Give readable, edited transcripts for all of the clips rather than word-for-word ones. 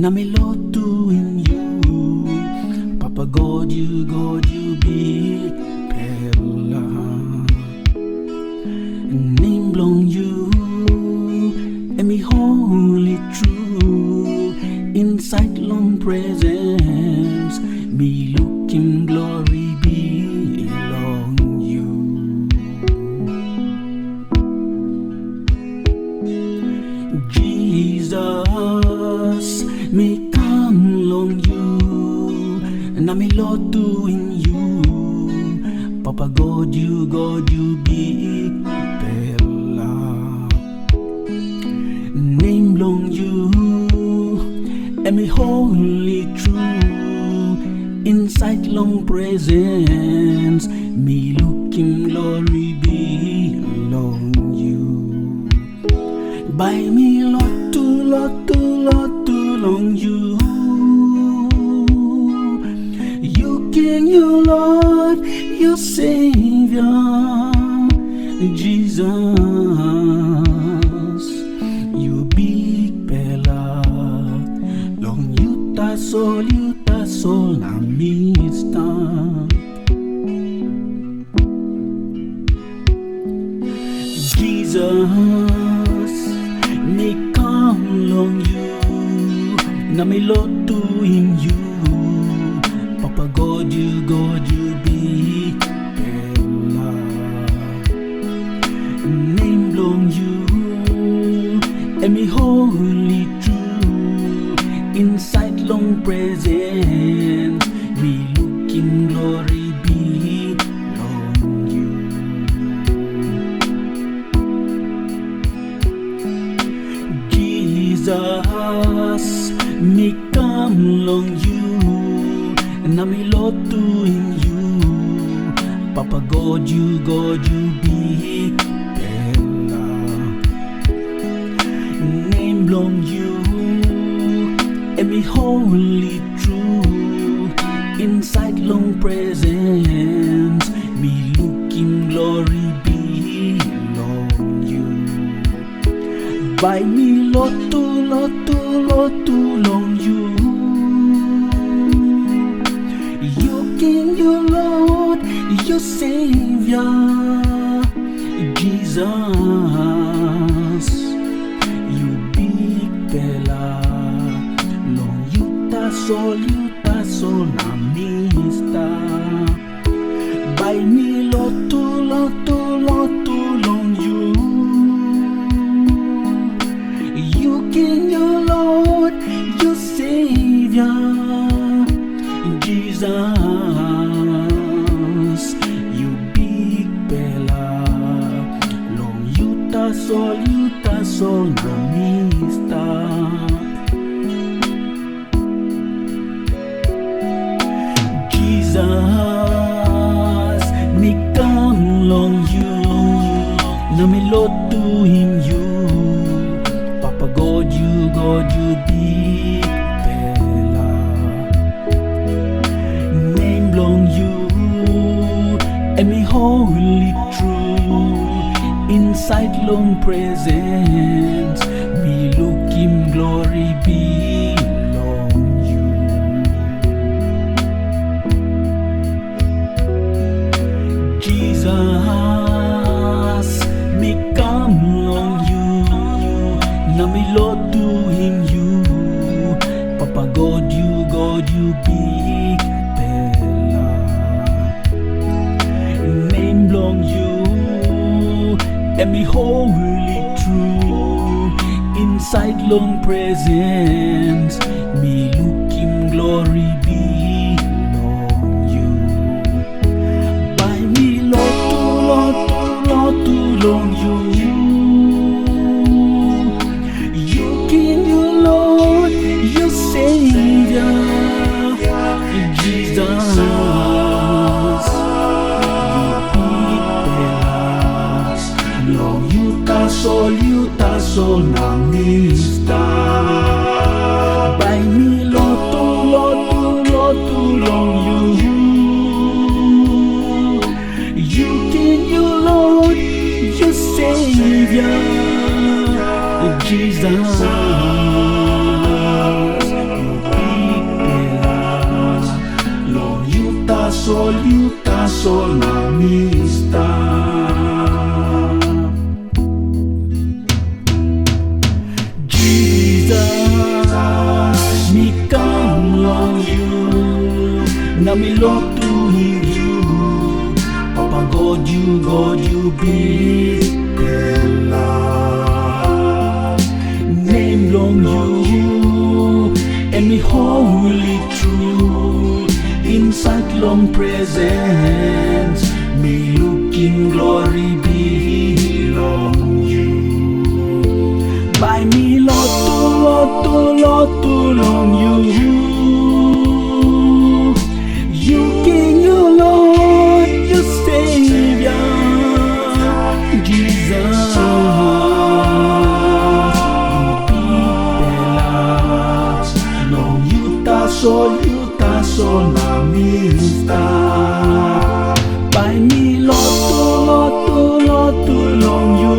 na me lotu in you. Papa God, you big Pella. Name belong you, and me holy true. Inside long presence, me looking glory belong you. Jesus, me come long you, and I'm Lord doing you. Papa God, you big Pella. Name long you, and me holy true. Inside long presence, me looking glory belong you. By me lot to long you. You King, you Lord, you Savior, Jesus. You big Pella, long you ta sol na mista. Jesus, me come long you, na me lot to in you. Papa God, you big Pella. Name long you, and me holy true. Inside long presence, me looking glory belong you. Jesus, me come long you, and I'm Lord doing you. Papa God, you big Pella. Name belong you, and me holy true. Inside long presence, me looking glory belong you. By me lot to long you. You King, you Lord, you Savior, Jesus. You big Pella, long you ta sol na mista. By me lot to long you. You King, you Lord, you Savior, Jesus. You big Pella, long you ta sol na mista. Jesus, me come long you, na me lot to in you. Papa God, you big Pella. Name belong you, and me holy true. Inside long presence, me looking glory belong you. Jesus, me come long you, na me Lord doing you. Papa God, you big Pella. Name belong you, and me holy true. Inside long presence, me looking glory belong you. By me lot to long you. You King, you Lord, you Savior, Jesus. You big Pella, long you ta sol na mista. By me lot to long you. You King, you Lord, you Savior, Jesus. yuta sol na mista. Jesus, me come long you, na me look to you. Papa God, you be the love. Name long you, and me holy true. Inside long presence, me looking glory belong you. By me Lord to long you. You King, you Lord, you Savior, Jesus. You yuta sol na mista. By me Lord to long you.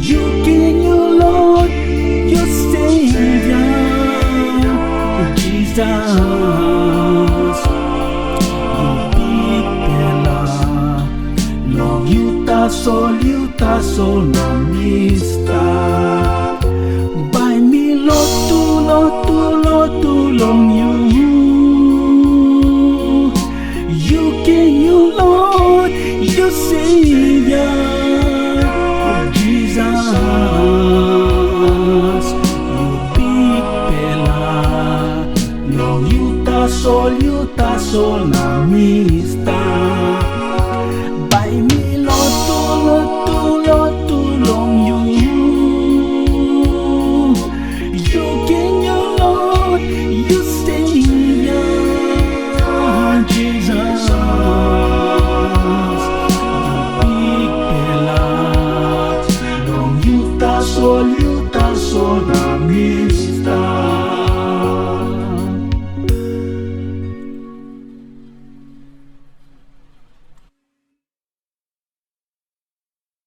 You King, you Lord, you Savior, Jesus. You big fella, long yuta sol na mista. By me Lord to long you. You King, you Lord, you Savior, Jesus. You big fella, long yuta sol na mista.